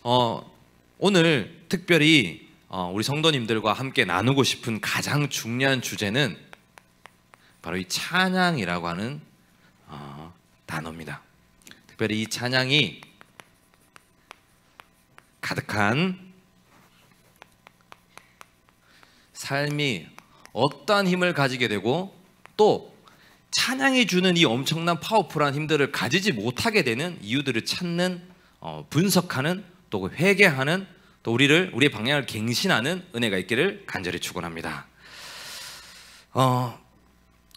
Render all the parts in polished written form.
오늘 특별히 우리 성도님들과 함께 나누고 싶은 가장 중요한 주제는 바로 이 찬양이라고 하는 단어입니다. 특별히 이 찬양이 가득한 삶이 어떠한 힘을 가지게 되고 또 찬양이 주는 이 엄청난 파워풀한 힘들을 가지지 못하게 되는 이유들을 찾는 분석하는 또 회개하는 또 우리의 방향을 갱신하는 은혜가 있기를 간절히 축원합니다.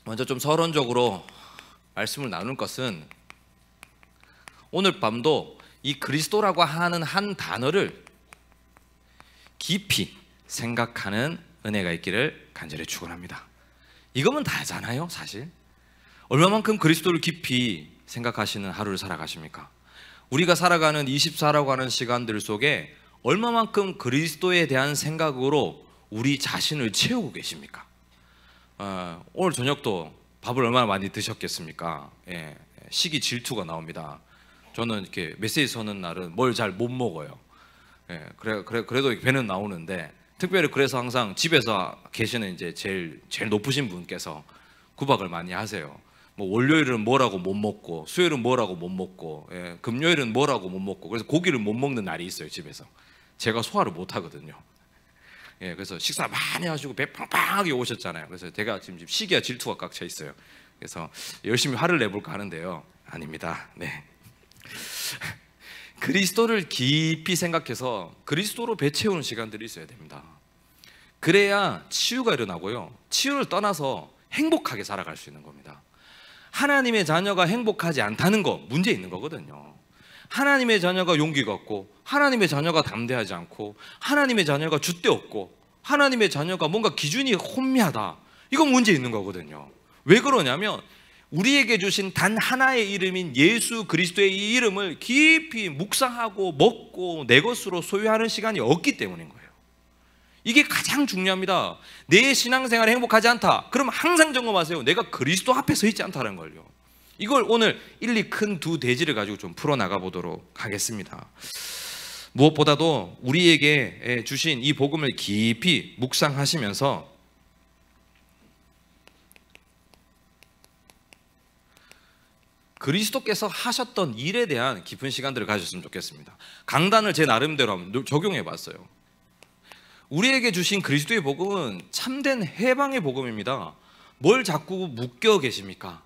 먼저 좀 서론적으로 말씀을 나눌 것은 오늘 밤도 이 그리스도라고 하는 한 단어를 깊이 생각하는 은혜가 있기를 간절히 축원합니다. 이거면 다잖아요, 사실. 얼마만큼 그리스도를 깊이 생각하시는 하루를 살아가십니까? 우리가 살아가는 24라고 하는 시간들 속에 얼마만큼 그리스도에 대한 생각으로 우리 자신을 채우고 계십니까? 오늘 저녁도 밥을 얼마나 많이 드셨겠습니까? 예, 식이 질투가 나옵니다. 저는 이렇게 메시지 서는 날은 뭘 잘 못 먹어요. 예, 그래도 배는 나오는데 특별히 그래서 항상 집에서 계시는 이제 제일 높으신 분께서 구박을 많이 하세요. 뭐 월요일은 뭐라고 못 먹고 수요일은 뭐라고 못 먹고 금요일은 뭐라고 못 먹고 그래서 고기를 못 먹는 날이 있어요. 집에서 제가 소화를 못 하거든요. 그래서 식사 많이 하시고 배 팡팡하게 오셨잖아요. 그래서 제가 지금 시기와 질투가 꽉 차 있어요. 그래서 열심히 화를 내볼까 하는데요. 아닙니다. 네. 그리스도를 깊이 생각해서 그리스도로 배 채우는 시간들이 있어야 됩니다. 그래야 치유가 일어나고요. 치유를 떠나서 행복하게 살아갈 수 있는 겁니다. 하나님의 자녀가 행복하지 않다는 거 문제 있는 거거든요. 하나님의 자녀가 용기가 없고 하나님의 자녀가 담대하지 않고 하나님의 자녀가 줏대 없고 하나님의 자녀가 뭔가 기준이 혼미하다, 이건 문제 있는 거거든요. 왜 그러냐면 우리에게 주신 단 하나의 이름인 예수 그리스도의 이 이름을 깊이 묵상하고 먹고 내 것으로 소유하는 시간이 없기 때문인 거예요. 이게 가장 중요합니다. 내 신앙생활에 행복하지 않다, 그럼 항상 점검하세요. 내가 그리스도 앞에 서 있지 않다는 걸요. 이걸 오늘 1, 2 큰 두 대지를 가지고 좀 풀어나가 보도록 하겠습니다. 무엇보다도 우리에게 주신 이 복음을 깊이 묵상하시면서 그리스도께서 하셨던 일에 대한 깊은 시간들을 가졌으면 좋겠습니다. 강단을 제 나름대로 한번 적용해 봤어요. 우리에게 주신 그리스도의 복음은 참된 해방의 복음입니다. 뭘 자꾸 묶여 계십니까?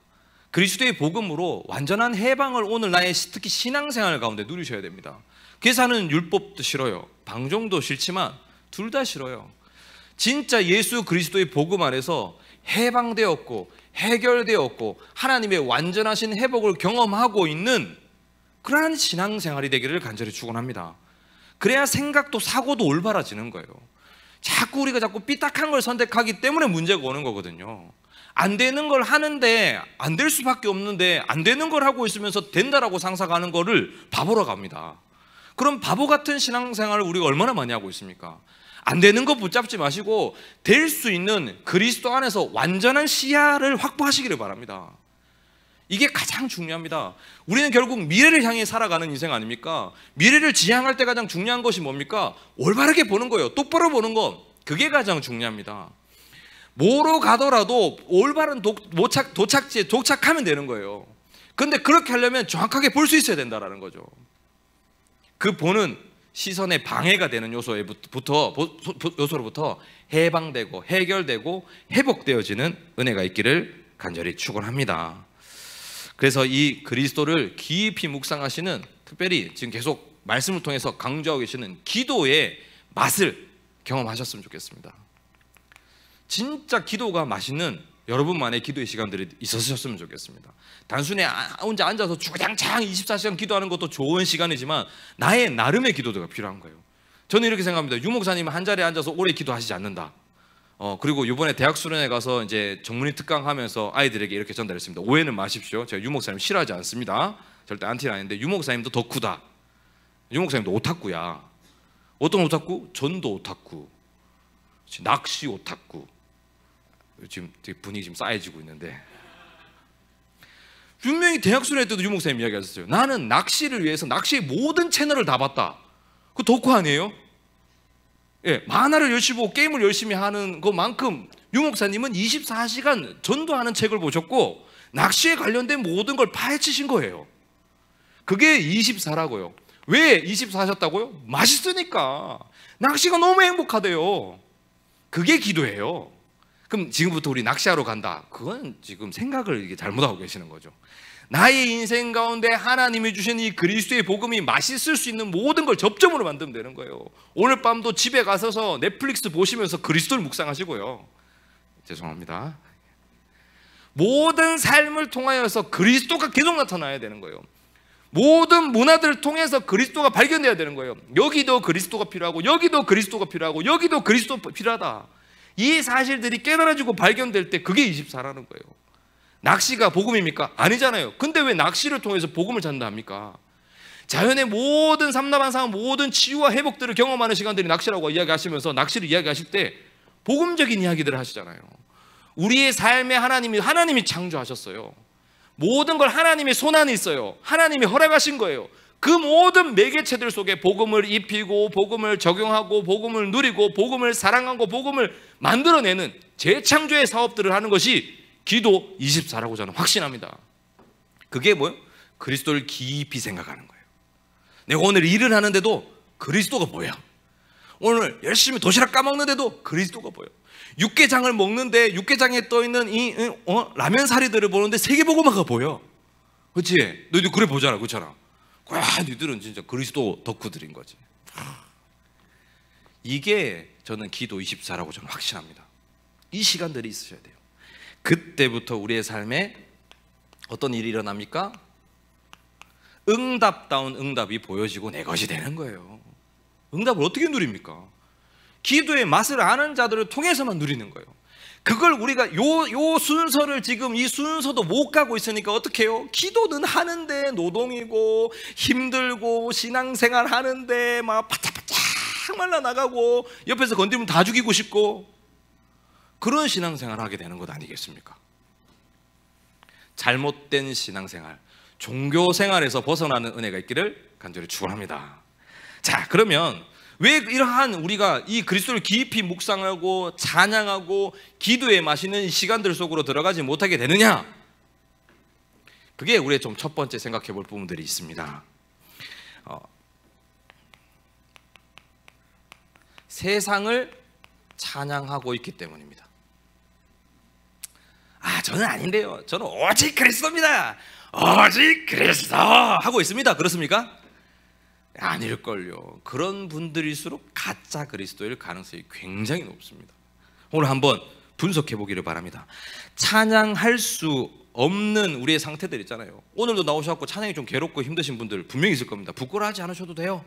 그리스도의 복음으로 완전한 해방을 오늘 나의 특히 신앙생활 가운데 누리셔야 됩니다. 계산은 율법도 싫어요. 방종도 싫지만 둘 다 싫어요. 진짜 예수 그리스도의 복음 안에서 해방되었고 해결되었고 하나님의 완전하신 회복을 경험하고 있는 그러한 신앙생활이 되기를 간절히 축원합니다. 그래야 생각도 사고도 올바라지는 거예요. 자꾸 우리가 삐딱한 걸 선택하기 때문에 문제가 오는 거거든요. 안 되는 걸 하는데 안 될 수밖에 없는데 안 되는 걸 하고 있으면서 된다라고 상상하는 거를 바보로 갑니다. 그럼 바보 같은 신앙생활을 우리가 얼마나 많이 하고 있습니까? 안 되는 거 붙잡지 마시고 될 수 있는 그리스도 안에서 완전한 시야를 확보하시기를 바랍니다. 이게 가장 중요합니다. 우리는 결국 미래를 향해 살아가는 인생 아닙니까? 미래를 지향할 때 가장 중요한 것이 뭡니까? 올바르게 보는 거예요. 똑바로 보는 거. 그게 가장 중요합니다. 뭐로 가더라도 올바른 도착지에 도착하면 되는 거예요. 그런데 그렇게 하려면 정확하게 볼 수 있어야 된다는 거죠. 그 보는 시선에 방해가 되는 요소로부터 해방되고 해결되고 회복되어지는 은혜가 있기를 간절히 축원합니다. 그래서 이 그리스도를 깊이 묵상하시는, 특별히 지금 계속 말씀을 통해서 강조하고 계시는 기도의 맛을 경험하셨으면 좋겠습니다. 진짜 기도가 맛있는 여러분만의 기도의 시간들이 있으셨으면 좋겠습니다. 단순히 혼자 앉아서 주구장창 24시간 기도하는 것도 좋은 시간이지만 나의 나름의 기도가 필요한 거예요. 저는 이렇게 생각합니다. 유 목사님은 한 자리에 앉아서 오래 기도하시지 않는다. 그리고 이번에 대학 수련회 가서 이제 정문이 특강하면서 아이들에게 이렇게 전달했습니다. 오해는 마십시오. 제가 유 목사님 싫어하지 않습니다. 절대 안티는 아닌데 유 목사님도 덕후다. 유 목사님도 오타쿠야. 어떤 오타쿠? 전도 오타쿠, 낚시 오타쿠. 지금 되게 분위기 지금 쌓여지고 있는데 분명히 대학 수련회 때도 유 목사님 이야기하셨어요. 나는 낚시를 위해서 낚시의 모든 채널을 다 봤다. 그 덕후 아니에요? 예, 만화를 열심히 보고 게임을 열심히 하는 것만큼 유 목사님은 24시간 전도하는 책을 보셨고 낚시에 관련된 모든 걸 파헤치신 거예요. 그게 24라고요. 왜 24셨다고요? 맛있으니까. 낚시가 너무 행복하대요. 그게 기도예요. 그럼 지금부터 우리 낚시하러 간다. 그건 지금 생각을 이게 잘못하고 계시는 거죠. 나의 인생 가운데 하나님이 주신 이 그리스도의 복음이 맛있을 수 있는 모든 걸 접점으로 만들면 되는 거예요. 오늘 밤도 집에 가셔서 넷플릭스 보시면서 그리스도를 묵상하시고요. 죄송합니다. 모든 삶을 통하여서 그리스도가 계속 나타나야 되는 거예요. 모든 문화들을 통해서 그리스도가 발견돼야 되는 거예요. 여기도 그리스도가 필요하고 여기도 그리스도가 필요하고 여기도 그리스도가 필요하다. 이 사실들이 깨달아지고 발견될 때 그게 24라는 거예요. 낚시가 복음입니까? 아니잖아요. 근데 왜 낚시를 통해서 복음을 찾는다 합니까? 자연의 모든 삼라반상 모든 치유와 회복들을 경험하는 시간들이 낚시라고 이야기하시면서 낚시를 이야기하실 때 복음적인 이야기들을 하시잖아요. 우리의 삶에 하나님이 창조하셨어요. 모든 걸 하나님의 손 안에 있어요. 하나님이 허락하신 거예요. 그 모든 매개체들 속에 복음을 입히고 복음을 적용하고 복음을 누리고 복음을 사랑하고 복음을 만들어내는 재창조의 사업들을 하는 것이 기도 24라고 저는 확신합니다. 그게 뭐예요? 그리스도를 깊이 생각하는 거예요. 내가 오늘 일을 하는데도 그리스도가 뭐야? 오늘 열심히 도시락 까먹는데도 그리스도가 보여. 육개장을 먹는데 육개장에 떠있는 이 라면 사리들을 보는데 세계복음화가 보여. 그렇지? 너희도 그래 보잖아. 그렇잖아. 와, 너희들은 진짜 그리스도 덕후들인 거지. 이게 저는 기도 24라고 저는 확신합니다. 이 시간들이 있으셔야 돼요. 그때부터 우리의 삶에 어떤 일이 일어납니까? 응답다운 응답이 보여지고 내 것이 되는 거예요. 응답을 어떻게 누립니까? 기도의 맛을 아는 자들을 통해서만 누리는 거예요. 그걸 우리가 요 순서를 지금 이 순서도 못 가고 있으니까 어떻게 해요? 기도는 하는데 노동이고 힘들고 신앙생활 하는데 막 바짝바짝 말라 나가고 옆에서 건드리면 다 죽이고 싶고 그런 신앙생활을 하게 되는 것 아니겠습니까? 잘못된 신앙생활, 종교생활에서 벗어나는 은혜가 있기를 간절히 축원합니다. 자, 그러면 왜 이러한 우리가 이 그리스도를 깊이 묵상하고 찬양하고 기도에 마시는 이 시간들 속으로 들어가지 못하게 되느냐? 그게 우리의 좀 첫 번째 생각해 볼 부분들이 있습니다. 세상을 찬양하고 있기 때문입니다. 저는 아닌데요. 저는 오직 그리스도입니다. 오직 그리스도 하고 있습니다. 그렇습니까? 아닐걸요. 그런 분들일수록 가짜 그리스도일 가능성이 굉장히 높습니다. 오늘 한번 분석해 보기를 바랍니다. 찬양할 수 없는 우리의 상태들 있잖아요. 오늘도 나오셔서 찬양이 좀 괴롭고 힘드신 분들 분명히 있을 겁니다. 부끄러워하지 않으셔도 돼요.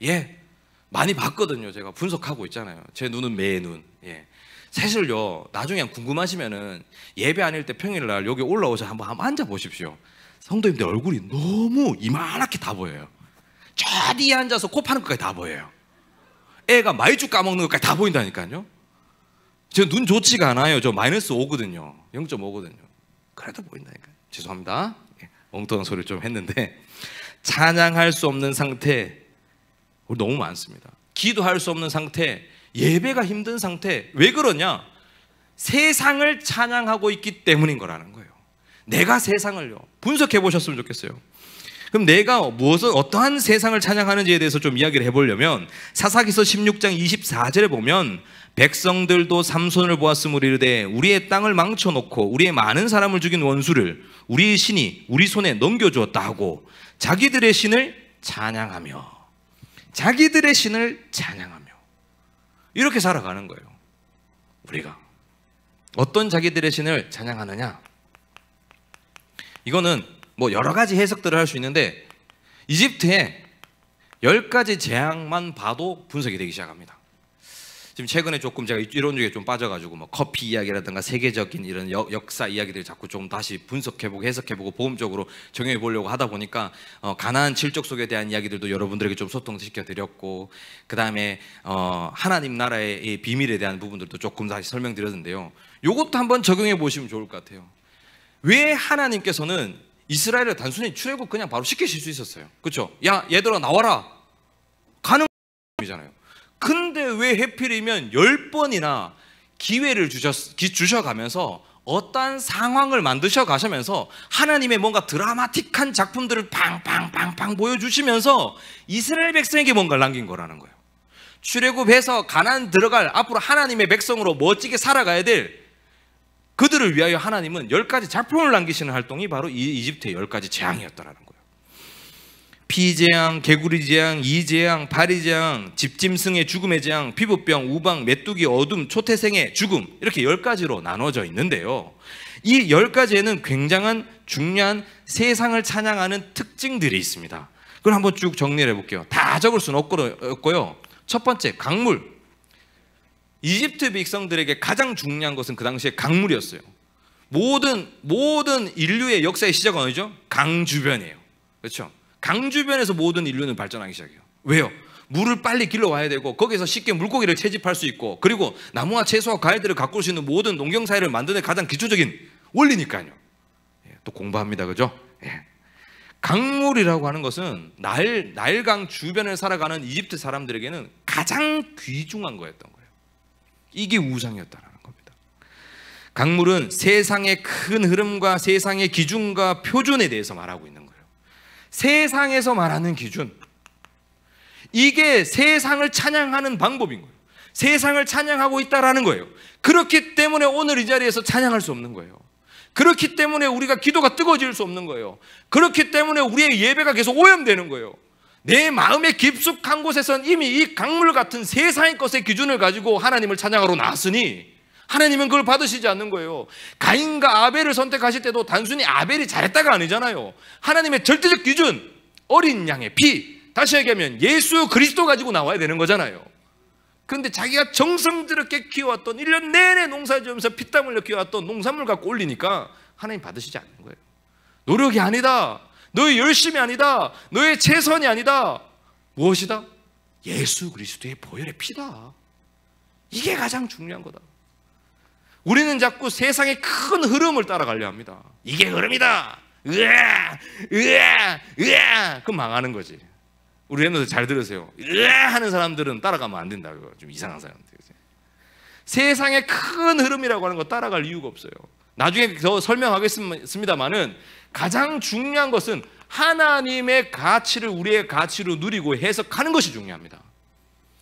예, 많이 봤거든요. 제가 분석하고 있잖아요. 제 눈은 매의 눈. 예. 사실요, 나중에 궁금하시면은 예배 아닐 때 평일날 여기 올라오셔서 한번 앉아 보십시오. 성도님들 얼굴이 너무 이만하게 다 보여요. 저 뒤에 앉아서 코 파는 것까지 다 보여요. 애가 마이쮸 까먹는 것까지 다 보인다니까요. 저 눈 좋지가 않아요. 저 마이너스 5거든요. 0.5거든요. 그래도 보인다니까요. 죄송합니다. 엉뚱한 소리를 좀 했는데 찬양할 수 없는 상태 우리 너무 많습니다. 기도할 수 없는 상태, 예배가 힘든 상태. 왜 그러냐? 세상을 찬양하고 있기 때문인 거라는 거예요. 내가 세상을요 분석해 보셨으면 좋겠어요. 그럼 내가 어떠한 세상을 찬양하는지에 대해서 좀 이야기를 해보려면 사사기서 16장 24절에 보면 백성들도 삼손을 보았으므로 이르되 우리의 땅을 망쳐놓고 우리의 많은 사람을 죽인 원수를 우리의 신이 우리 손에 넘겨주었다 하고 자기들의 신을 찬양하며 자기들의 신을 찬양하며 이렇게 살아가는 거예요. 우리가 어떤 자기들의 신을 찬양하느냐? 이거는 뭐 여러 가지 해석들을 할 수 있는데 이집트에 10가지 재앙만 봐도 분석이 되기 시작합니다. 지금 최근에 조금 제가 이런 쪽에 좀 빠져가지고 뭐 커피 이야기라든가 세계적인 이런 역사 이야기들 자꾸 좀 다시 분석해보고 해석해보고 보험적으로 정형해 보려고 하다 보니까 가나안 칠족 속에 대한 이야기들도 여러분들에게 좀 소통시켜드렸고 그 다음에 하나님 나라의 비밀에 대한 부분들도 조금 다시 설명드렸는데요. 이것도 한번 적용해 보시면 좋을 것 같아요. 왜 하나님께서는 이스라엘을 단순히 출애굽 그냥 바로 시키실 수 있었어요. 그렇죠? 야 얘들아 나와라. 가는 상황이잖아요. 근데 왜 해필이면 10번이나 기회를 주셔가면서 어떠한 상황을 만드셔 가시면서 하나님의 뭔가 드라마틱한 작품들을 팡팡팡팡 보여주시면서 이스라엘 백성에게 뭔가를 남긴 거라는 거예요. 출애굽해서 가나안 들어갈 앞으로 하나님의 백성으로 멋지게 살아가야 될 그들을 위하여 하나님은 10가지 작품을 남기시는 활동이 바로 이 이집트의 10가지 재앙이었다라는 거예요. 피재앙, 개구리재앙, 이재앙, 파리재앙, 집짐승의 죽음의 재앙, 피부병, 우방, 메뚜기, 어둠, 초태생의 죽음, 이렇게 10가지로 나눠져 있는데요, 이 10가지에는 굉장한 중요한 세상을 찬양하는 특징들이 있습니다. 그걸 한번 쭉 정리를 해볼게요. 다 적을 수는 없고요. 첫 번째, 강물. 이집트 백성들에게 가장 중요한 것은 그 당시에 강물이었어요. 모든 인류의 역사의 시작은 어디죠? 강 주변이에요. 그렇죠? 강 주변에서 모든 인류는 발전하기 시작해요. 왜요? 물을 빨리 길러와야 되고 거기서 쉽게 물고기를 채집할 수 있고, 그리고 나무와 채소와 과일들을 가꿀 수 있는 모든 농경 사회를 만드는 가장 기초적인 원리니까요. 또 공부합니다, 그죠? 강물이라고 하는 것은 나일강 주변을 살아가는 이집트 사람들에게는 가장 귀중한 거였던 거예요. 이게 우상이었다는 겁니다. 강물은 세상의 큰 흐름과 세상의 기준과 표준에 대해서 말하고 있는 거예요. 세상에서 말하는 기준, 이게 세상을 찬양하는 방법인 거예요. 세상을 찬양하고 있다라는 거예요. 그렇기 때문에 오늘 이 자리에서 찬양할 수 없는 거예요. 그렇기 때문에 우리가 기도가 뜨거워질 수 없는 거예요. 그렇기 때문에 우리의 예배가 계속 오염되는 거예요. 내 마음의 깊숙한 곳에선 이미 이 강물 같은 세상의 것의 기준을 가지고 하나님을 찬양하러 나왔으니 하나님은 그걸 받으시지 않는 거예요. 가인과 아벨을 선택하실 때도 단순히 아벨이 잘했다가 아니잖아요. 하나님의 절대적 기준, 어린 양의 피, 다시 얘기하면 예수 그리스도 가지고 나와야 되는 거잖아요. 그런데 자기가 정성 들였게 키워왔던 1년 내내 농사지으면서 피땀 흘려 키워왔던 농산물 갖고 올리니까 하나님 받으시지 않는 거예요. 노력이 아니다, 너의 열심이 아니다, 너의 최선이 아니다. 무엇이다? 예수 그리스도의 보혈의 피다. 이게 가장 중요한 거다. 우리는 자꾸 세상의 큰 흐름을 따라가려 합니다. 이게 흐름이다, 으아 으아 으아, 그럼 망하는 거지. 우리 랩너들 잘 들으세요. 으아 하는 사람들은 따라가면 안 된다. 좀 이상한 사람들. 세상의 큰 흐름이라고 하는 거 따라갈 이유가 없어요. 나중에 더 설명하겠습니다만은 가장 중요한 것은 하나님의 가치를 우리의 가치로 누리고 해석하는 것이 중요합니다.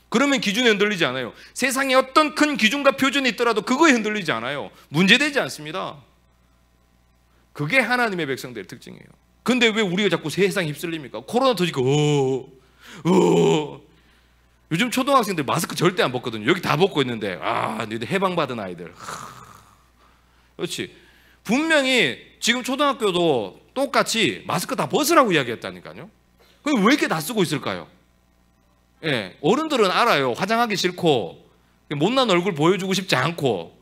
그러면 기준에 흔들리지 않아요. 세상에 어떤 큰 기준과 표준이 있더라도 그거에 흔들리지 않아요. 문제되지 않습니다. 그게 하나님의 백성들의 특징이에요. 근데 왜 우리가 자꾸 세상에 휩쓸립니까? 코로나 터지고 요즘 초등학생들 마스크 절대 안 벗거든요. 여기 다 벗고 있는데 너희들 해방받은 아이들. 그렇지. 분명히 지금 초등학교도 똑같이 마스크 다 벗으라고 이야기했다니까요. 그럼 왜 이렇게 다 쓰고 있을까요? 예, 어른들은 알아요. 화장하기 싫고 못난 얼굴 보여주고 싶지 않고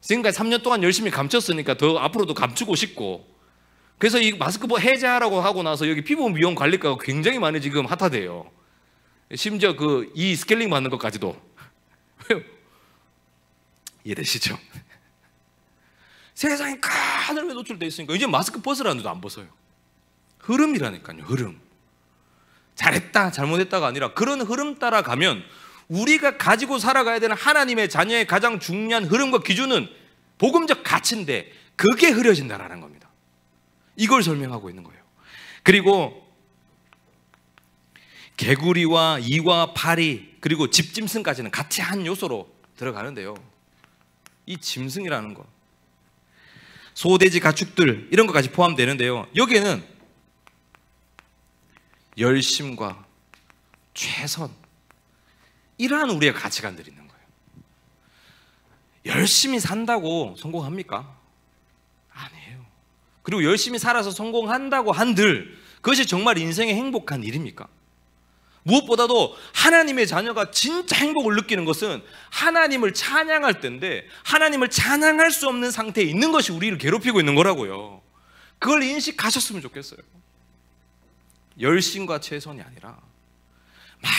지금까지 3년 동안 열심히 감췄으니까 더 앞으로도 감추고 싶고, 그래서 이 마스크 해제하라고 하고 나서 여기 피부 미용 관리과가 굉장히 많이 지금 핫하대요. 심지어 이 스케일링 받는 것까지도. 왜요? 이해되시죠? 세상에 큰 흐름에 노출되어 있으니까 이제 마스크 벗으라는데도 안 벗어요. 흐름이라니까요. 흐름. 잘했다 잘못했다가 아니라 그런 흐름 따라가면 우리가 가지고 살아가야 되는 하나님의 자녀의 가장 중요한 흐름과 기준은 복음적 가치인데 그게 흐려진다라는 겁니다. 이걸 설명하고 있는 거예요. 그리고 개구리와 이와 파리 그리고 집짐승까지는 같이 한 요소로 들어가는데요, 이 짐승이라는 거, 소돼지 가축들 이런 것까지 포함되는데요, 여기에는 열심과 최선, 이러한 우리의 가치관들이 있는 거예요. 열심히 산다고 성공합니까? 아니에요. 그리고 열심히 살아서 성공한다고 한들 그것이 정말 인생의 행복한 일입니까? 무엇보다도 하나님의 자녀가 진짜 행복을 느끼는 것은 하나님을 찬양할 때인데, 하나님을 찬양할 수 없는 상태에 있는 것이 우리를 괴롭히고 있는 거라고요. 그걸 인식하셨으면 좋겠어요. 열심과 최선이 아니라 막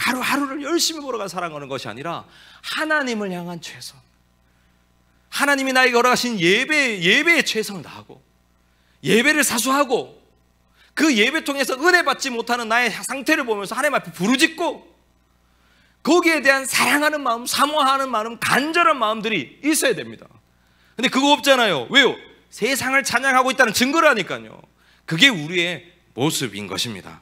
하루하루를 열심히 걸어가 살아가는 것이 아니라 하나님을 향한 최선, 하나님이 나에게 허락하신 예배에 최선을 다하고 예배를 사수하고 그 예배 통해서 은혜 받지 못하는 나의 상태를 보면서 하나님 앞에 부르짖고 거기에 대한 사랑하는 마음, 사모하는 마음, 간절한 마음들이 있어야 됩니다. 근데 그거 없잖아요. 왜요? 세상을 찬양하고 있다는 증거라니까요. 그게 우리의 모습인 것입니다.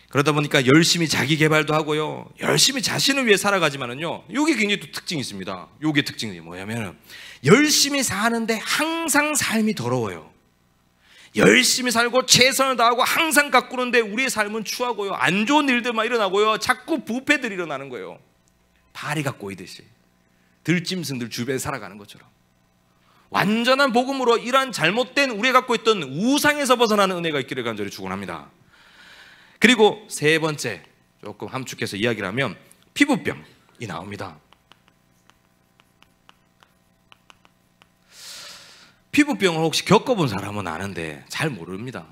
그러다 보니까 열심히 자기 개발도 하고요, 열심히 자신을 위해 살아가지만은요, 요게 굉장히 또 특징이 있습니다. 요게 특징이 뭐냐면, 열심히 사는데 항상 삶이 더러워요. 열심히 살고 최선을 다하고 항상 가꾸는데 우리의 삶은 추하고요, 안 좋은 일들만 일어나고요, 자꾸 부패들이 일어나는 거예요. 파리가 꼬이듯이 들짐승들 주변에 살아가는 것처럼. 완전한 복음으로 이러한 잘못된 우리가 갖고 있던 우상에서 벗어나는 은혜가 있기를 간절히 축원합니다. 그리고 세 번째, 조금 함축해서 이야기를 하면 피부병이 나옵니다. 피부병을 혹시 겪어본 사람은 아는데 잘 모릅니다.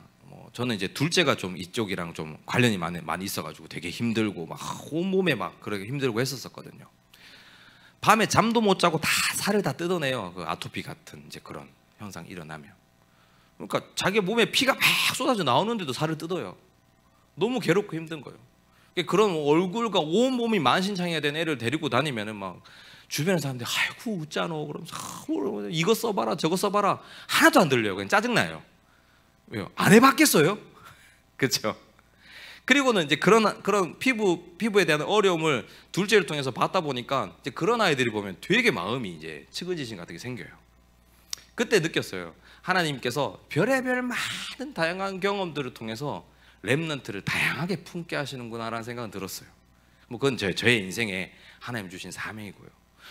저는 이제 둘째가 좀 이쪽이랑 좀 관련이 많이 있어가지고 되게 힘들고 막 온몸에 막 그렇게 힘들고 했었거든요. 밤에 잠도 못 자고 다 살을 다 뜯어내요. 그 아토피 같은 이제 그런 현상이 일어나면. 그러니까 자기 몸에 피가 막 쏟아져 나오는데도 살을 뜯어요. 너무 괴롭고 힘든 거예요. 그런 얼굴과 온 몸이 만신창이가 된 애를 데리고 다니면은 막 주변에 사람들이 아이고 웃잖아 그러면서 이거 써봐라 저거 써봐라 하나도 안 들려요. 그냥 짜증나요. 왜요? 안 해봤겠어요? 그렇죠? 그리고는 이제 그런 피부에 대한 어려움을 둘째를 통해서 받다 보니까 이제 그런 아이들이 보면 되게 마음이 이제 측은지심 같은 게 생겨요. 그때 느꼈어요. 하나님께서 별의별 많은 다양한 경험들을 통해서 렘넌트를 다양하게 품게 하시는구나라는 생각은 들었어요. 그건 저의 인생에 하나님 주신 사명이고요.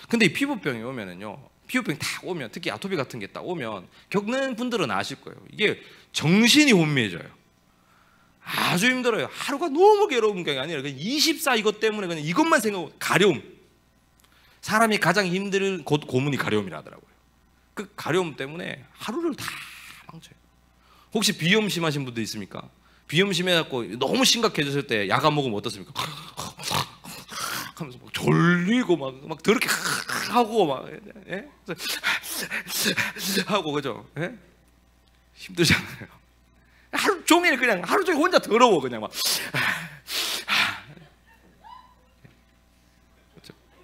근데 이 피부병이 오면은요, 피부병이 딱 오면, 특히 아토피 같은 게 딱 오면 겪는 분들은 아실 거예요. 이게 정신이 혼미해져요. 아주 힘들어요. 하루가 너무 괴로운 게 아니라 24 이것 때문에 그냥 이것만 생각하고 가려움. 사람이 가장 힘든 고문이 가려움이라 하더라고요. 그 가려움 때문에 하루를 다 망쳐요. 혹시 비염 심하신 분들 있습니까? 비염 심해갖고 너무 심각해졌을 때 약 안 먹으면 어떻습니까? 하면서 막 졸리고 막 더럽게 하고 막 예? 하고 그죠? 예? 힘들잖아요. 하루 종일 그냥 하루 종일 혼자 더러워 그냥 막.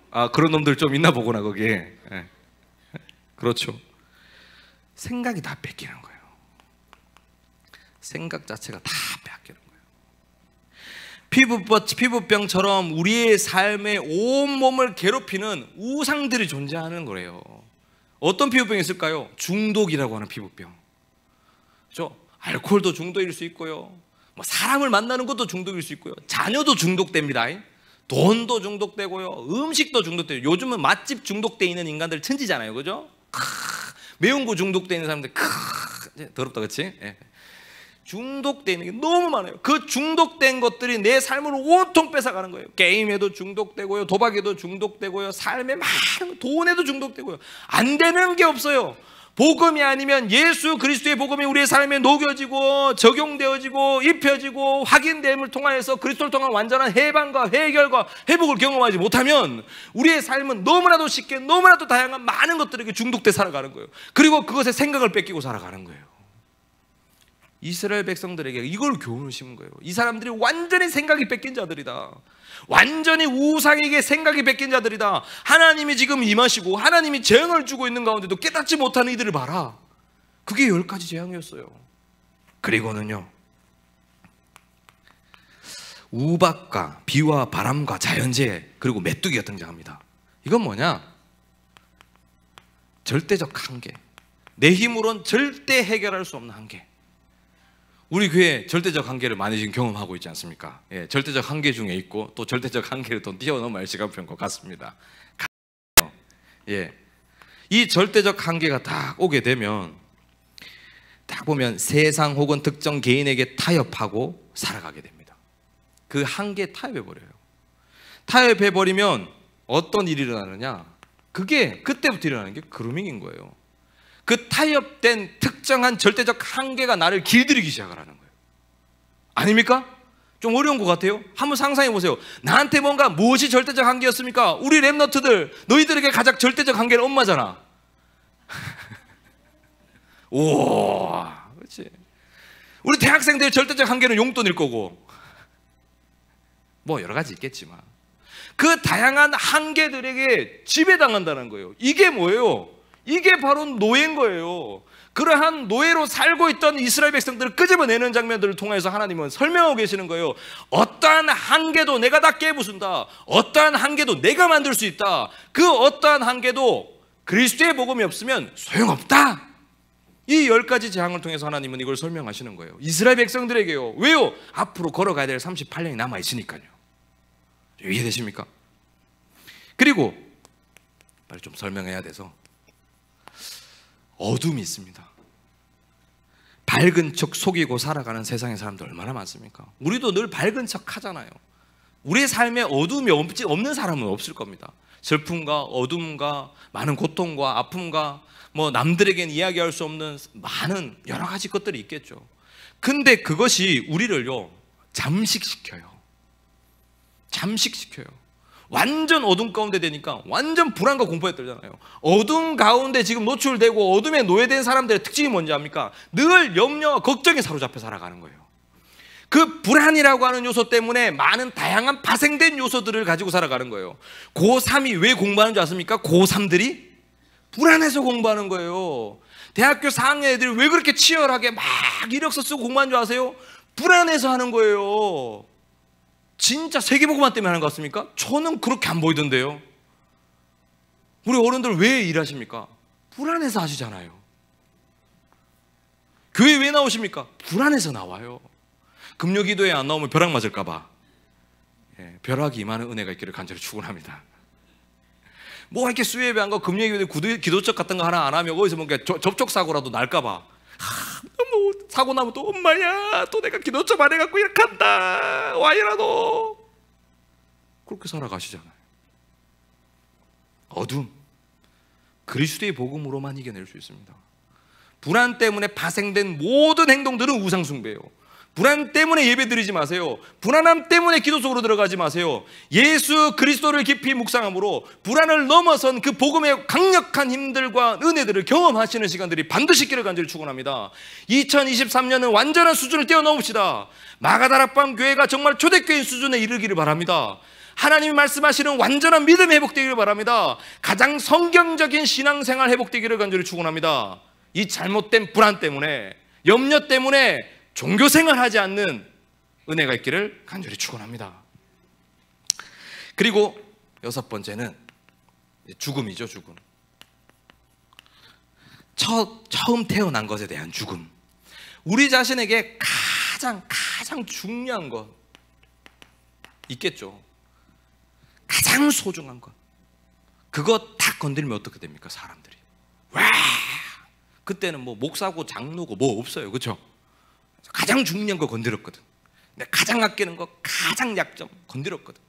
아 그런 놈들 좀 있나 보구나 거기에. 예. 그렇죠. 생각이 다 뺏기는 거예요. 생각 자체가 다 뺏기는 거예요. 피부병처럼 우리의 삶의 온몸을 괴롭히는 우상들이 존재하는 거예요. 어떤 피부병이 있을까요? 중독이라고 하는 피부병. 그렇죠? 알코올도 중독일 수 있고요, 뭐 사람을 만나는 것도 중독일 수 있고요, 자녀도 중독됩니다. 돈도 중독되고요, 음식도 중독돼요. 요즘은 맛집 중독돼 있는 인간들 천지잖아요, 그죠? 매운 거 중독돼 있는 사람들 더럽다, 그렇지? 예. 중독돼 있는 게 너무 많아요. 그 중독된 것들이 내 삶을 온통 뺏어가는 거예요. 게임에도 중독되고요, 도박에도 중독되고요, 삶에 많은 돈에도 중독되고요. 안 되는 게 없어요. 복음이 아니면 예수 그리스도의 복음이 우리의 삶에 녹여지고 적용되어지고 입혀지고 확인됨을 통하여서 그리스도를 통한 완전한 해방과 해결과 회복을 경험하지 못하면 우리의 삶은 너무나도 쉽게 너무나도 다양한 많은 것들에게 중독돼 살아가는 거예요. 그리고 그것에 생각을 뺏기고 살아가는 거예요. 이스라엘 백성들에게 이걸 교훈을 심은 거예요. 이 사람들이 완전히 생각이 뺏긴 자들이다. 완전히 우상에게 생각이 뺏긴 자들이다. 하나님이 지금 임하시고 하나님이 재앙을 주고 있는 가운데도 깨닫지 못하는 이들을 봐라. 그게 10가지 재앙이었어요. 그리고는요, 우박과 비와 바람과 자연재해, 그리고 메뚜기가 등장합니다. 이건 뭐냐? 절대적 한계. 내 힘으로는 절대 해결할 수 없는 한계. 우리 교회 절대적 한계를 많이 지금 경험하고 있지 않습니까? 예, 절대적 한계 중에 있고 또 절대적 한계를 또 뛰어넘어야 시간표인 것 같습니다. 예, 이 절대적 한계가 딱 오게 되면 딱 보면 세상 혹은 특정 개인에게 타협하고 살아가게 됩니다. 그 한계에 타협해버려요. 타협해버리면 어떤 일이 일어나느냐? 그게 그때부터 일어나는 게 그루밍인 거예요. 그 타협된 특정한 절대적 한계가 나를 길들이기 시작하라는 거예요. 아닙니까? 좀 어려운 것 같아요. 한번 상상해 보세요. 나한테 뭔가 무엇이 절대적 한계였습니까? 우리 렘너트들, 너희들에게 가장 절대적 한계는 엄마잖아. 우와, 그렇지. 우리 대학생들의 절대적 한계는 용돈일 거고, 뭐 여러 가지 있겠지만 그 다양한 한계들에게 지배당한다는 거예요. 이게 뭐예요? 이게 바로 노예인 거예요. 그러한 노예로 살고 있던 이스라엘 백성들을 끄집어내는 장면들을 통해서 하나님은 설명하고 계시는 거예요. 어떠한 한계도 내가 다 깨부순다. 어떠한 한계도 내가 만들 수 있다. 그 어떠한 한계도 그리스도의 복음이 없으면 소용없다. 이 10가지 재앙을 통해서 하나님은 이걸 설명하시는 거예요. 이스라엘 백성들에게요. 왜요? 앞으로 걸어가야 될 38년이 남아있으니까요. 이해되십니까? 그리고 빨리 좀 설명해야 돼서 어둠이 있습니다. 밝은 척 속이고 살아가는 세상의 사람들 얼마나 많습니까? 우리도 늘 밝은 척 하잖아요. 우리의 삶에 어둠이 없는 사람은 없을 겁니다. 슬픔과 어둠과 많은 고통과 아픔과 뭐 남들에겐 이야기할 수 없는 많은 여러 가지 것들이 있겠죠. 근데 그것이 우리를요 잠식시켜요. 완전 어둠 가운데 되니까 완전 불안과 공포에 떨잖아요. 어둠 가운데 지금 노출되고 어둠에 노예된 사람들의 특징이 뭔지 압니까? 늘 염려와 걱정에 사로잡혀 살아가는 거예요. 그 불안이라고 하는 요소 때문에 많은 다양한 파생된 요소들을 가지고 살아가는 거예요. 고3이 왜 공부하는 줄 아십니까? 고3들이 불안해서 공부하는 거예요. 대학교 4학년 애들이 왜 그렇게 치열하게 막 이력서 쓰고 공부하는 줄 아세요? 불안해서 하는 거예요. 진짜 세계보고만 때문에 하는 것 같습니까? 저는 그렇게 안 보이던데요. 우리 어른들 왜 일하십니까? 불안해서 하시잖아요. 교회 왜 나오십니까? 불안해서 나와요. 금요기도에 안 나오면 벼락 맞을까 봐. 벼락이 임하는 은혜가 있기를 간절히 축원합니다. 뭐 이렇게 수요예배 안 가고 금요기도에 기도적 같은 거 하나 안 하면 어디서 뭔가 접촉사고라도 날까 봐. 뭐 사고 나면 또 엄마야 또 내가 기도점 안 해갖고 이렇게 한다 와이라도 그렇게 살아가시잖아요. 어둠 그리스도의 복음으로만 이겨낼 수 있습니다. 불안 때문에 파생된 모든 행동들은 우상숭배예요. 불안 때문에 예배드리지 마세요. 불안함 때문에 기도 속으로 들어가지 마세요. 예수 그리스도를 깊이 묵상함으로 불안을 넘어선 그 복음의 강력한 힘들과 은혜들을 경험하시는 시간들이 반드시 있기를 간절히 축원합니다. 2023년은 완전한 수준을 뛰어넘읍시다. 마가다락방 교회가 정말 초대교인 수준에 이르기를 바랍니다. 하나님이 말씀하시는 완전한 믿음이 회복되기를 바랍니다. 가장 성경적인 신앙생활 회복되기를 간절히 축원합니다. 이 잘못된 불안 때문에 염려 때문에 종교생활하지 않는 은혜가 있기를 간절히 축원합니다. 그리고 6번째는 죽음이죠. 죽음. 처음 태어난 것에 대한 죽음. 우리 자신에게 가장 중요한 것 있겠죠. 가장 소중한 것. 그거 다 건드리면 어떻게 됩니까? 사람들이 와 그때는 뭐 목사고 장로고 뭐 없어요. 그렇죠? 가장 중요한 거 건드렸거든. 내가 가장 아끼는 거, 가장 약점 건드렸거든.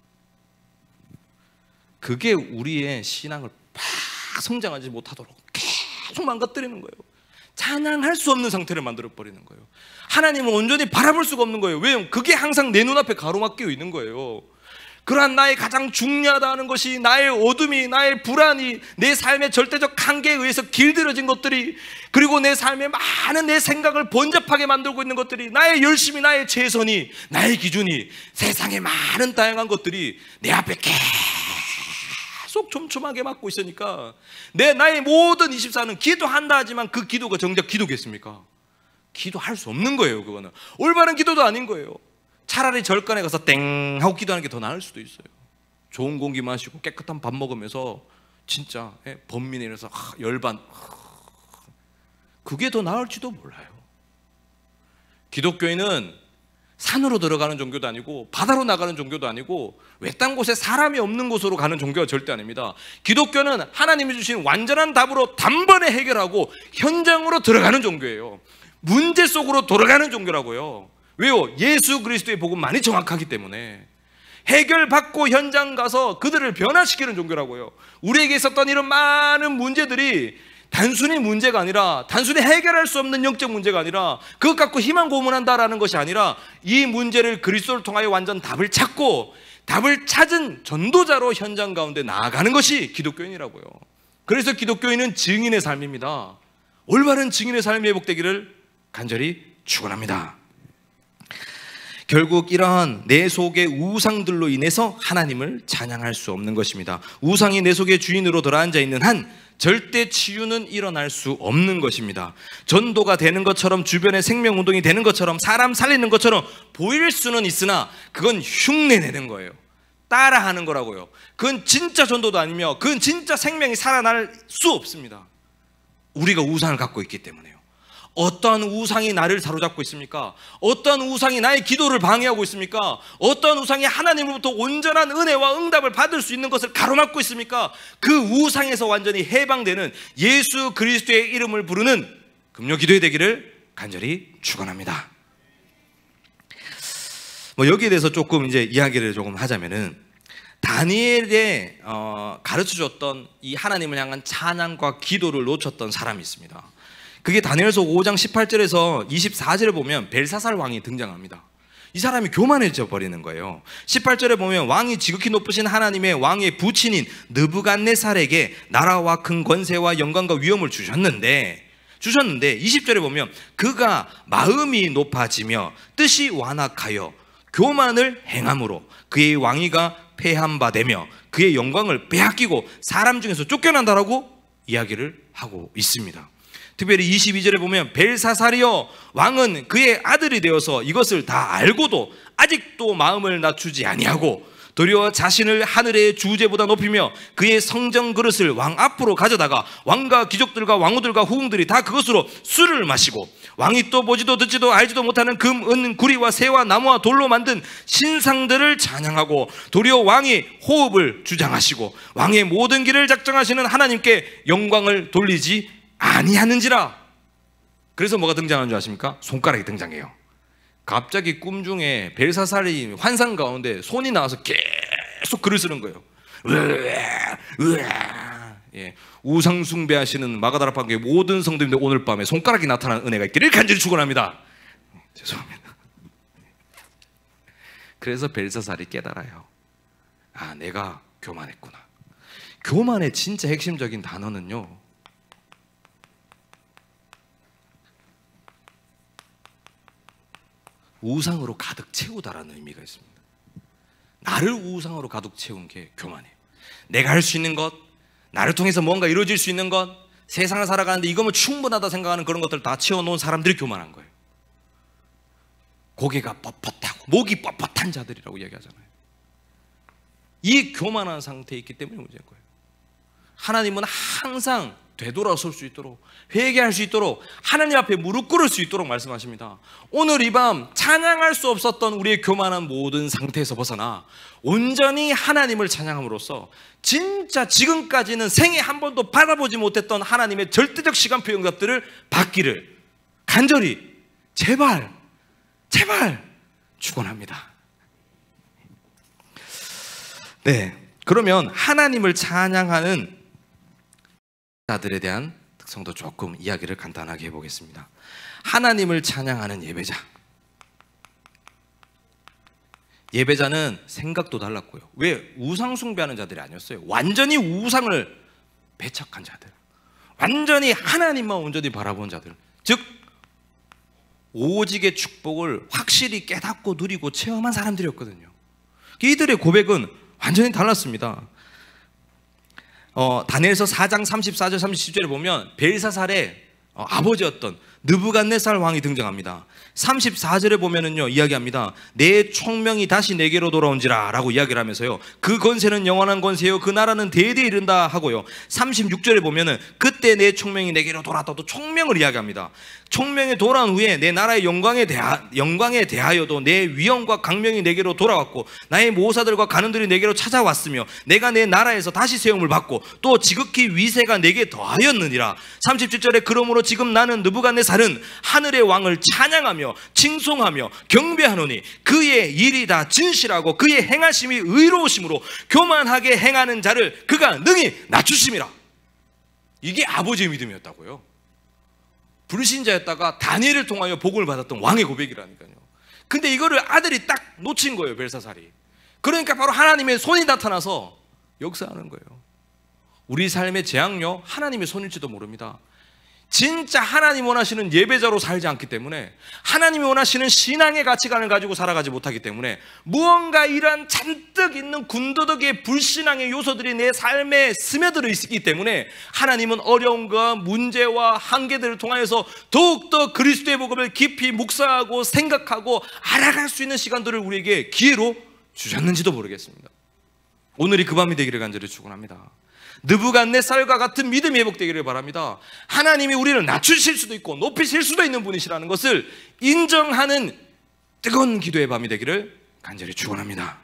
그게 우리의 신앙을 팍 성장하지 못하도록 계속 망가뜨리는 거예요. 찬양할 수 없는 상태를 만들어버리는 거예요. 하나님은 온전히 바라볼 수가 없는 거예요. 왜요? 그게 항상 내 눈앞에 가로막혀 있는 거예요. 그러한 나의 가장 중요하다는 것이 나의 어둠이, 나의 불안이, 내 삶의 절대적 한계에 의해서 길들여진 것들이, 그리고 내 삶에 많은 내 생각을 번잡하게 만들고 있는 것들이, 나의 열심이, 나의 최선이, 나의 기준이, 세상의 많은 다양한 것들이 내 앞에 계속 촘촘하게 막고 있으니까 나의 모든 24는 기도한다 하지만 그 기도가 정작 기도겠습니까? 기도할 수 없는 거예요. 그거는 올바른 기도도 아닌 거예요. 차라리 절간에 가서 땡 하고 기도하는 게 더 나을 수도 있어요. 좋은 공기 마시고 깨끗한 밥 먹으면서 진짜 번민에 이래서 열반 그게 더 나을지도 몰라요. 기독교인은 산으로 들어가는 종교도 아니고 바다로 나가는 종교도 아니고 외딴 곳에 사람이 없는 곳으로 가는 종교가 절대 아닙니다. 기독교는 하나님이 주신 완전한 답으로 단번에 해결하고 현장으로 들어가는 종교예요. 문제 속으로 돌아가는 종교라고요. 왜요? 예수 그리스도의 복음만이 정확하기 때문에 해결받고 현장 가서 그들을 변화시키는 종교라고요. 우리에게 있었던 이런 많은 문제들이 단순히 문제가 아니라, 단순히 해결할 수 없는 영적 문제가 아니라, 그것 갖고 희망 고문한다라는 것이 아니라 이 문제를 그리스도를 통하여 완전 답을 찾고 답을 찾은 전도자로 현장 가운데 나아가는 것이 기독교인이라고요. 그래서 기독교인은 증인의 삶입니다. 올바른 증인의 삶이 회복되기를 간절히 축원합니다. 결국 이러한 내 속의 우상들로 인해서 하나님을 찬양할 수 없는 것입니다. 우상이 내 속의 주인으로 들어앉아 있는 한 절대 치유는 일어날 수 없는 것입니다. 전도가 되는 것처럼, 주변에 생명운동이 되는 것처럼, 사람 살리는 것처럼 보일 수는 있으나 그건 흉내내는 거예요. 따라하는 거라고요. 그건 진짜 전도도 아니며 그건 진짜 생명이 살아날 수 없습니다. 우리가 우상을 갖고 있기 때문에요. 어떠한 우상이 나를 사로잡고 있습니까? 어떠한 우상이 나의 기도를 방해하고 있습니까? 어떠한 우상이 하나님으로부터 온전한 은혜와 응답을 받을 수 있는 것을 가로막고 있습니까? 그 우상에서 완전히 해방되는 예수 그리스도의 이름을 부르는 금요 기도회 되기를 간절히 축원합니다. 여기에 대해서 조금 이제 이야기를 조금 하자면은, 다니엘에 가르쳐줬던 이 하나님을 향한 찬양과 기도를 놓쳤던 사람이 있습니다. 그게 다니엘서 5장 18절에서 24절에 보면 벨사살 왕이 등장합니다. 이 사람이 교만해져 버리는 거예요. 18절에 보면 왕이 지극히 높으신 하나님의 왕의 부친인 느부갓네살에게 나라와 큰 권세와 영광과 위엄을 주셨는데 20절에 보면 그가 마음이 높아지며 뜻이 완악하여 교만을 행함으로 그의 왕위가 폐한 바 되며 그의 영광을 빼앗기고 사람 중에서 쫓겨난다라고 이야기를 하고 있습니다. 특별히 22절에 보면 벨사살이여 왕은 그의 아들이 되어서 이것을 다 알고도 아직도 마음을 낮추지 아니하고 도리어 자신을 하늘의 주제보다 높이며 그의 성전 그릇을 왕 앞으로 가져다가 왕과 귀족들과 왕후들과 후궁들이 다 그것으로 술을 마시고 왕이 또 보지도 듣지도 알지도 못하는 금, 은, 구리와 새와 나무와 돌로 만든 신상들을 찬양하고 도리어 왕이 호흡을 주장하시고 왕의 모든 길을 작정하시는 하나님께 영광을 돌리지 아니하는지라. 그래서 뭐가 등장하는 줄 아십니까? 손가락이 등장해요. 갑자기 꿈 중에 벨사살이 환상 가운데 손이 나와서 계속 글을 쓰는 거예요. 예, 우상 숭배하시는 마가다락방교의 모든 성도님들 오늘 밤에 손가락이 나타나는 은혜가 있기를 간절히 축원합니다. 죄송합니다. 그래서 벨사살이 깨달아요. 아, 내가 교만했구나. 교만의 진짜 핵심적인 단어는요, 우상으로 가득 채우다라는 의미가 있습니다. 나를 우상으로 가득 채운 게 교만이에요. 내가 할 수 있는 것, 나를 통해서 뭔가 이루어질 수 있는 것, 세상을 살아가는데 이거면 충분하다 생각하는 그런 것들 다 채워놓은 사람들이 교만한 거예요. 고개가 뻣뻣하고 목이 뻣뻣한 자들이라고 이야기하잖아요. 이 교만한 상태에 있기 때문에 문제인 거예요. 하나님은 항상 되돌아설 수 있도록, 회개할 수 있도록, 하나님 앞에 무릎 꿇을 수 있도록 말씀하십니다. 오늘 이 밤 찬양할 수 없었던 우리의 교만한 모든 상태에서 벗어나 온전히 하나님을 찬양함으로써 진짜 지금까지는 생애 한 번도 받아보지 못했던 하나님의 절대적 시간표 응답들을 받기를 간절히 제발 축원합니다. 네, 그러면 하나님을 찬양하는 자들에 대한 특성도 조금 이야기를 간단하게 해보겠습니다. 하나님을 찬양하는 예배자. 예배자는 생각도 달랐고요. 왜? 우상 숭배하는 자들이 아니었어요. 완전히 우상을 배척한 자들, 완전히 하나님만 온전히 바라본 자들, 즉 오직의 축복을 확실히 깨닫고 누리고 체험한 사람들이었거든요. 이들의 고백은 완전히 달랐습니다. 다니엘서 4장 34절 37절에 보면 벨사살의 아버지였던 느부갓네살 왕이 등장합니다. 34절에 보면은요, 이야기합니다. 내 총명이 다시 내게로 돌아온지라 라고 이야기를 하면서요, 그 권세는 영원한 권세요 그 나라는 대대에 이른다 하고요, 36절에 보면은 그때 내 총명이 내게로 돌아왔다, 또 총명을 이야기합니다. 총명이 돌아온 후에 내 나라의 영광에 대하여도 내 위엄과 강명이 내게로 돌아왔고 나의 모사들과 간원들이 내게로 찾아왔으며 내가 내 나라에서 다시 세움을 받고 또 지극히 위세가 내게 더하였느니라. 37절에 그러므로 지금 나는 느부갓네살은 하늘의 왕을 찬양하며 칭송하며 경배하노니 그의 일이 다 진실하고 그의 행하심이 의로우심으로 교만하게 행하는 자를 그가 능히 낮추심이라. 이게 아버지의 믿음이었다고요. 불신자였다가 다니엘을 통하여 복을 받았던 왕의 고백이라니까요. 근데 이거를 아들이 딱 놓친 거예요, 벨사살이. 그러니까 바로 하나님의 손이 나타나서 역사하는 거예요. 우리 삶의 재앙요, 하나님의 손일지도 모릅니다. 진짜 하나님 원하시는 예배자로 살지 않기 때문에, 하나님이 원하시는 신앙의 가치관을 가지고 살아가지 못하기 때문에, 무언가 이러한 잔뜩 있는 군더더기의 불신앙의 요소들이 내 삶에 스며들어 있기 때문에 하나님은 어려움과 문제와 한계들을 통하여서 더욱더 그리스도의 복음을 깊이 묵상하고 생각하고 알아갈 수 있는 시간들을 우리에게 기회로 주셨는지도 모르겠습니다. 오늘이 그 밤이 되기를 간절히 축원합니다. 느부갓네살과 같은 믿음이 회복되기를 바랍니다. 하나님이 우리를 낮추실 수도 있고 높이실 수도 있는 분이시라는 것을 인정하는 뜨거운 기도의 밤이 되기를 간절히 축원합니다.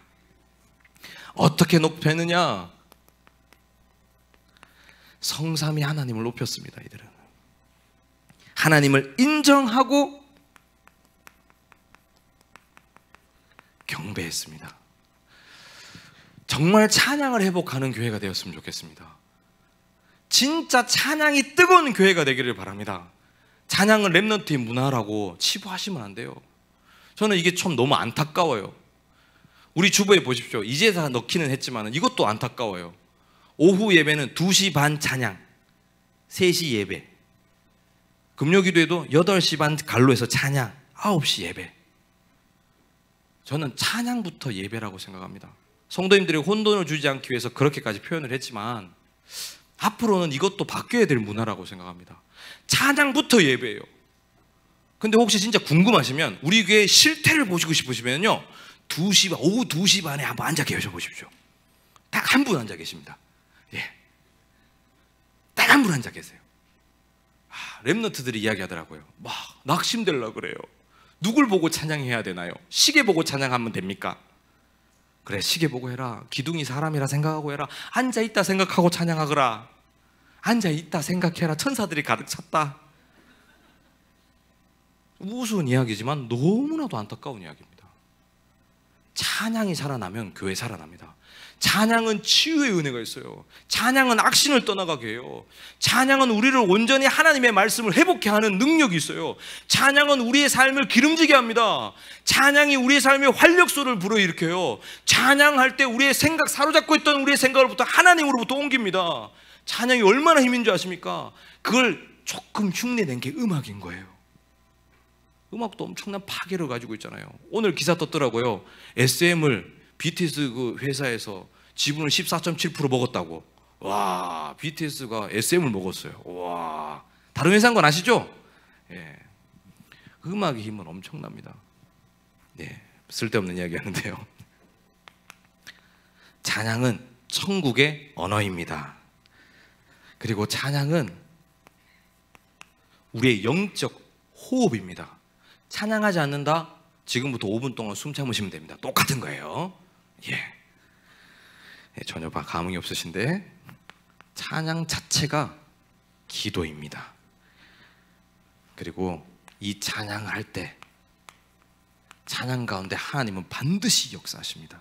어떻게 높였느냐? 성삼위 하나님을 높였습니다. 이들은 하나님을 인정하고 경배했습니다. 정말 찬양을 회복하는 교회가 되었으면 좋겠습니다. 진짜 찬양이 뜨거운 교회가 되기를 바랍니다. 찬양은 렘넌트의 문화라고 치부하시면 안 돼요. 저는 이게 참 너무 안타까워요. 우리 주보에 보십시오. 이제 다 넣기는 했지만 이것도 안타까워요. 오후 예배는 2시 반 찬양, 3시 예배. 금요기도에도 8시 반 갈로에서 찬양, 9시 예배. 저는 찬양부터 예배라고 생각합니다. 성도님들이 혼돈을 주지 않기 위해서 그렇게까지 표현을 했지만 앞으로는 이것도 바뀌어야 될 문화라고 생각합니다. 찬양부터 예배예요. 근데 혹시 진짜 궁금하시면 우리 교회 실태를 보시고 싶으시면요, 오후 2시 반에 한번 앉아 계셔 보십시오. 딱 한 분 앉아 계십니다. 예, 딱 한 분 앉아 계세요. 렘넌트들이 이야기하더라고요. 막 낙심되려고 그래요. 누굴 보고 찬양해야 되나요? 시계 보고 찬양하면 됩니까? 그래, 시계 보고 해라. 기둥이 사람이라 생각하고 해라. 앉아있다 생각하고 찬양하거라. 앉아있다 생각해라. 천사들이 가득 찼다. 우스운 이야기지만 너무나도 안타까운 이야기입니다. 찬양이 살아나면 교회 살아납니다. 찬양은 치유의 은혜가 있어요. 찬양은 악신을 떠나가게 해요. 찬양은 우리를 온전히 하나님의 말씀을 회복케 하는 능력이 있어요. 찬양은 우리의 삶을 기름지게 합니다. 찬양이 우리의 삶에 활력소를 불어일으켜요. 찬양할 때 우리의 생각, 사로잡고 있던 우리의 생각으로부터 하나님으로부터 옮깁니다. 찬양이 얼마나 힘인 줄 아십니까? 그걸 조금 흉내낸 게 음악인 거예요. 음악도 엄청난 파괴를 가지고 있잖아요. 오늘 기사 떴더라고요. SM을 BTS 그 회사에서 지분을 14.7% 먹었다고. 와, BTS가 SM을 먹었어요. 와, 다른 회사인 건 아시죠? 예, 음악의 힘은 엄청납니다. 예, 쓸데없는 이야기 하는데요. 찬양은 천국의 언어입니다. 그리고 찬양은 우리의 영적 호흡입니다. 찬양하지 않는다? 지금부터 5분 동안 숨 참으시면 됩니다. 똑같은 거예요. 예. 전혀 감흥이 없으신데, 찬양 자체가 기도입니다. 그리고 이 찬양할 때 찬양 가운데 하나님은 반드시 역사하십니다.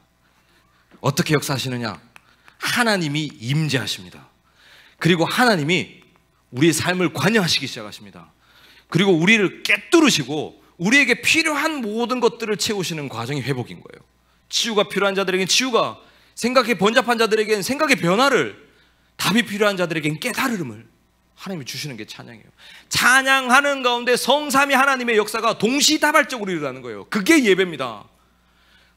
어떻게 역사하시느냐? 하나님이 임재하십니다. 그리고 하나님이 우리의 삶을 관여하시기 시작하십니다. 그리고 우리를 꿰뚫으시고 우리에게 필요한 모든 것들을 채우시는 과정이 회복인 거예요. 치유가 필요한 자들에게는 치유가, 생각이 번잡한 자들에게는 생각의 변화를, 답이 필요한 자들에게는 깨달음을 하나님이 주시는 게 찬양이에요. 찬양하는 가운데 성삼위 하나님의 역사가 동시다발적으로 일어나는 거예요. 그게 예배입니다.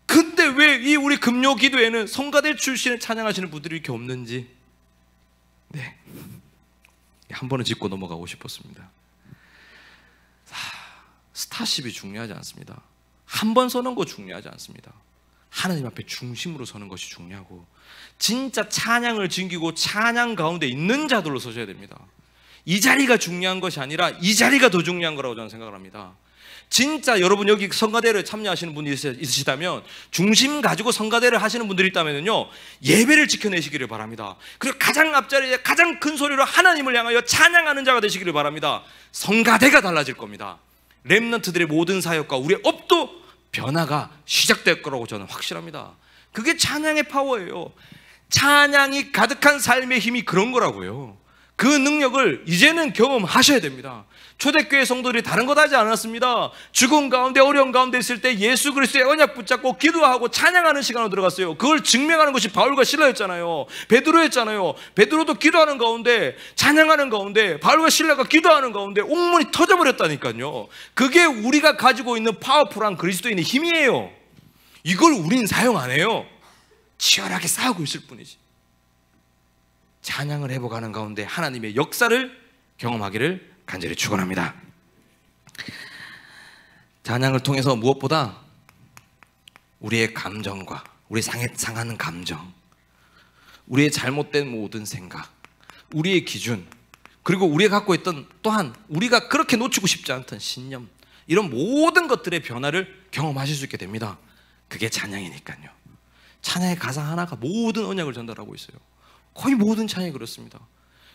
근데 왜 이 우리 금요 기도에는 성가대 출신을 찬양하시는 분들이 이렇게 없는지, 네, 한 번은 짚고 넘어가고 싶었습니다. 스타십이 중요하지 않습니다. 한 번 서는 거 중요하지 않습니다. 하나님 앞에 중심으로 서는 것이 중요하고, 진짜 찬양을 즐기고 찬양 가운데 있는 자들로 서셔야 됩니다. 이 자리가 중요한 것이 아니라 이 자리가 더 중요한 거라고 저는 생각을 합니다. 진짜 여러분 여기 성가대를 참여하시는 분이 있으시다면, 중심 가지고 성가대를 하시는 분들이 있다면요, 예배를 지켜내시기를 바랍니다. 그리고 가장 앞자리에 가장 큰 소리로 하나님을 향하여 찬양하는 자가 되시기를 바랍니다. 성가대가 달라질 겁니다. 렘넌트들의 모든 사역과 우리의 업도 변화가 시작될 거라고 저는 확실합니다. 그게 찬양의 파워예요. 찬양이 가득한 삶의 힘이 그런 거라고요. 그 능력을 이제는 경험하셔야 됩니다. 초대교회 성도들이 다른 것 하지 않았습니다. 죽음 가운데 어려운 가운데 있을 때 예수 그리스도의 언약 붙잡고 기도하고 찬양하는 시간으로 들어갔어요. 그걸 증명하는 것이 바울과 실라였잖아요. 베드로였잖아요. 베드로도 기도하는 가운데, 찬양하는 가운데, 바울과 실라가 기도하는 가운데 옥문이 터져버렸다니까요. 그게 우리가 가지고 있는 파워풀한 그리스도인의 힘이에요. 이걸 우린 사용 안 해요. 치열하게 싸우고 있을 뿐이지. 찬양을 회복하는 가운데 하나님의 역사를 경험하기를 간절히 축원합니다. 찬양을 통해서 무엇보다 우리의 감정과 우리 상하는 감정, 우리의 잘못된 모든 생각, 우리의 기준, 그리고 우리가 갖고 있던 또한 우리가 그렇게 놓치고 싶지 않던 신념, 이런 모든 것들의 변화를 경험하실 수 있게 됩니다. 그게 찬양이니까요. 찬양의 가사 하나가 모든 언약을 전달하고 있어요. 거의 모든 찬양이 그렇습니다.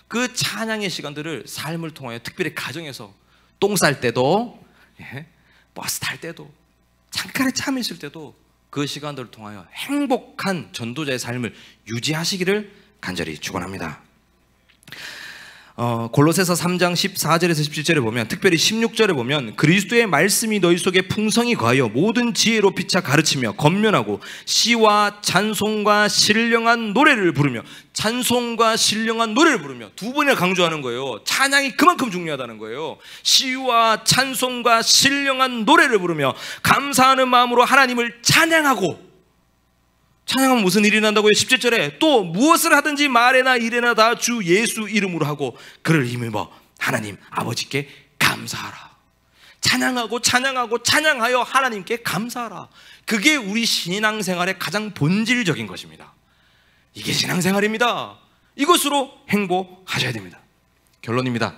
그 찬양의 시간들을 삶을 통하여, 특별히 가정에서 똥 쌀 때도, 버스 탈 때도, 잠깐의 잠이 있을 때도 그 시간들을 통하여 행복한 전도자의 삶을 유지하시기를 간절히 축원합니다. 골로새서 3장 14절에서 17절에 보면, 특별히 16절에 보면, 그리스도의 말씀이 너희 속에 풍성히 거하여 모든 지혜로 피차 가르치며 권면하고 시와 찬송과 신령한 노래를 부르며, 찬송과 신령한 노래를 부르며, 두 번이나 강조하는 거예요. 찬양이 그만큼 중요하다는 거예요. 시와 찬송과 신령한 노래를 부르며 감사하는 마음으로 하나님을 찬양하고, 찬양하면 무슨 일이 난다고요? 17절에 또 무엇을 하든지 말에나 일에나 다 주 예수 이름으로 하고 그를 힘입어 하나님 아버지께 감사하라. 찬양하고 찬양하고 찬양하여 하나님께 감사하라. 그게 우리 신앙생활의 가장 본질적인 것입니다. 이게 신앙생활입니다. 이것으로 행복하셔야 됩니다. 결론입니다.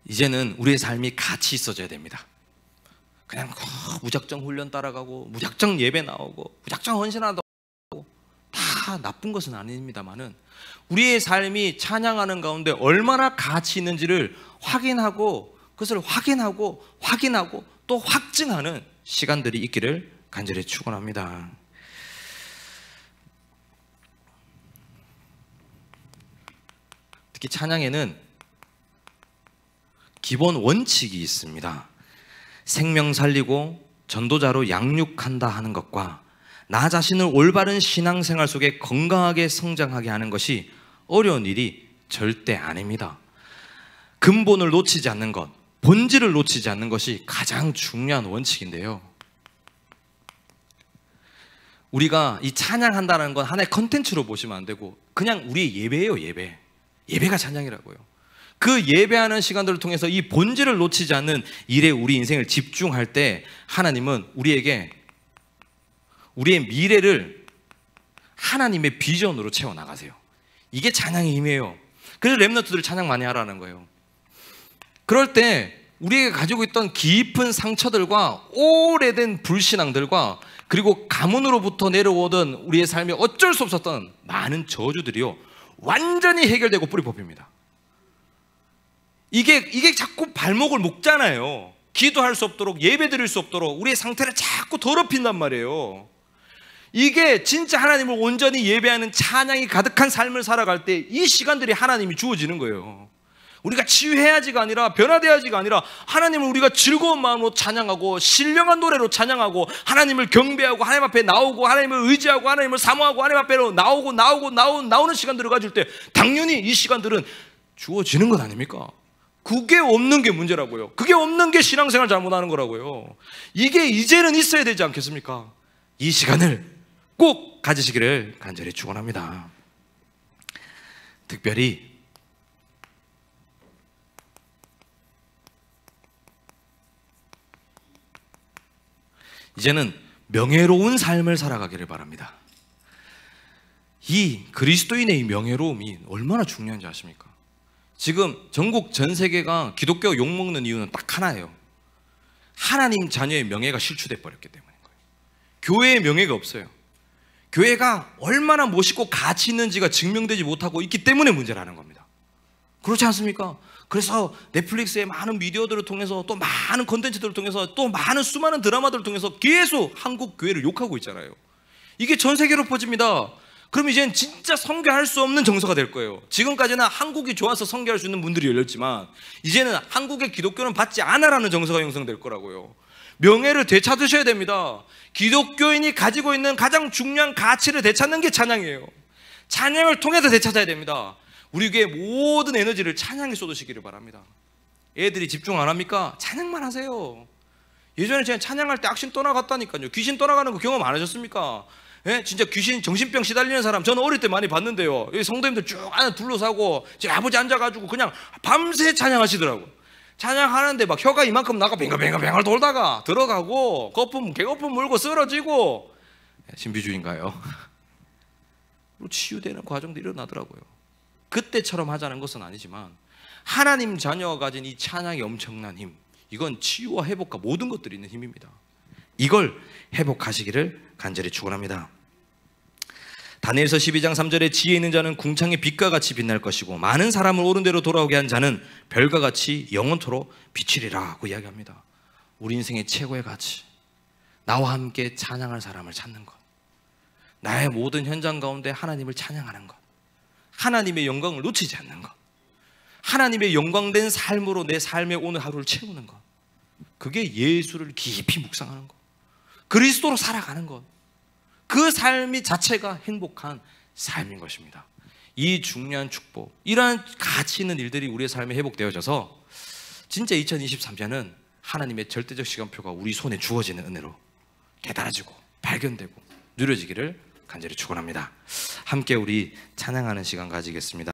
이제는 우리의 삶이 가치 있어져야 됩니다. 그냥 무작정 훈련 따라가고 무작정 예배 나오고 무작정 헌신하고 다 나쁜 것은 아닙니다만은, 우리의 삶이 찬양하는 가운데 얼마나 가치 있는지를 확인하고, 그것을 확인하고 또 확증하는 시간들이 있기를 간절히 축원합니다. 특히 찬양에는 기본 원칙이 있습니다. 생명 살리고 전도자로 양육한다 하는 것과 나 자신을 올바른 신앙생활 속에 건강하게 성장하게 하는 것이 어려운 일이 절대 아닙니다. 근본을 놓치지 않는 것, 본질을 놓치지 않는 것이 가장 중요한 원칙인데요. 우리가 이 찬양한다는 건 하나의 컨텐츠로 보시면 안 되고 그냥 우리의 예배예요. 예배가 찬양이라고요. 그 예배하는 시간들을 통해서 이 본질을 놓치지 않는 일에 우리 인생을 집중할 때 하나님은 우리에게 우리의 미래를 하나님의 비전으로 채워나가세요. 이게 찬양의 힘이에요. 그래서 렘넌트들 찬양 많이 하라는 거예요. 그럴 때 우리가 가지고 있던 깊은 상처들과 오래된 불신앙들과 그리고 가문으로부터 내려오던 우리의 삶에 어쩔 수 없었던 많은 저주들이요, 완전히 해결되고 뿌리 뽑힙니다. 이게 자꾸 발목을 묶잖아요. 기도할 수 없도록, 예배 드릴 수 없도록 우리의 상태를 자꾸 더럽힌단 말이에요. 이게 진짜 하나님을 온전히 예배하는 찬양이 가득한 삶을 살아갈 때 이 시간들이 하나님이 주어지는 거예요. 우리가 치유해야지가 아니라, 변화돼야지가 아니라, 하나님을 우리가 즐거운 마음으로 찬양하고 신령한 노래로 찬양하고 하나님을 경배하고 하나님 앞에 나오고 하나님을 의지하고 하나님을 사모하고 하나님 앞에 나오는 시간들을 가질 때 당연히 이 시간들은 주어지는 것 아닙니까? 그게 없는 게 문제라고요. 그게 없는 게 신앙생활 잘못하는 거라고요. 이게 이제는 있어야 되지 않겠습니까? 이 시간을 꼭 가지시기를 간절히 축원합니다. 특별히 이제는 명예로운 삶을 살아가기를 바랍니다. 이 그리스도인의 이 명예로움이 얼마나 중요한지 아십니까? 지금 전국 전 세계가 기독교 욕먹는 이유는 딱 하나예요. 하나님 자녀의 명예가 실추돼 버렸기 때문인 거예요. 교회의 명예가 없어요. 교회가 얼마나 멋있고 가치 있는지가 증명되지 못하고 있기 때문에 문제라는 겁니다. 그렇지 않습니까? 그래서 넷플릭스의 많은 미디어들을 통해서 또 많은 컨텐츠들을 통해서 또 많은 수많은 드라마들을 통해서 계속 한국 교회를 욕하고 있잖아요. 이게 전 세계로 퍼집니다. 그럼 이제는 진짜 선교할 수 없는 정서가 될 거예요. 지금까지는 한국이 좋아서 선교할 수 있는 문들이 열렸지만 이제는 한국의 기독교는 받지 않아라는 정서가 형성될 거라고요. 명예를 되찾으셔야 됩니다. 기독교인이 가지고 있는 가장 중요한 가치를 되찾는 게 찬양이에요. 찬양을 통해서 되찾아야 됩니다. 우리 교회 모든 에너지를 찬양에 쏟으시기를 바랍니다. 애들이 집중 안 합니까? 찬양만 하세요. 예전에 제가 찬양할 때 악신 떠나갔다니까요. 귀신 떠나가는 거 경험 안 하셨습니까? 예? 진짜 귀신 정신병 시달리는 사람 저는 어릴 때 많이 봤는데요. 여기 성도님들 쭉 안에 둘러싸고 제 아버지 앉아가지고 그냥 밤새 찬양하시더라고. 찬양하는데 막 혀가 이만큼 나가 뱅글뱅글 돌다가 들어가고 개거품 물고 쓰러지고. 신비주의인가요? 치유되는 과정도 일어나더라고요. 그때처럼 하자는 것은 아니지만 하나님 자녀가 가진 이 찬양의 엄청난 힘, 이건 치유와 회복과 모든 것들이 있는 힘입니다. 이걸 회복하시기를 간절히 축원합니다. 다니엘서 12장 3절에 지혜 있는 자는 궁창의 빛과 같이 빛날 것이고 많은 사람을 옳은 대로 돌아오게 한 자는 별과 같이 영원토록 비치리라고 이야기합니다. 우리 인생의 최고의 가치, 나와 함께 찬양할 사람을 찾는 것, 나의 모든 현장 가운데 하나님을 찬양하는 것, 하나님의 영광을 놓치지 않는 것, 하나님의 영광된 삶으로 내 삶의 오늘 하루를 채우는 것, 그게 예수를 깊이 묵상하는 것, 그리스도로 살아가는 것, 그 삶이 자체가 행복한 삶인 것입니다. 이 중요한 축복, 이러한 가치 있는 일들이 우리의 삶에 회복되어져서 진짜 2023년은 하나님의 절대적 시간표가 우리 손에 주어지는 은혜로 깨달아지고 발견되고 누려지기를 간절히 축원합니다. 함께 우리 찬양하는 시간 가지겠습니다.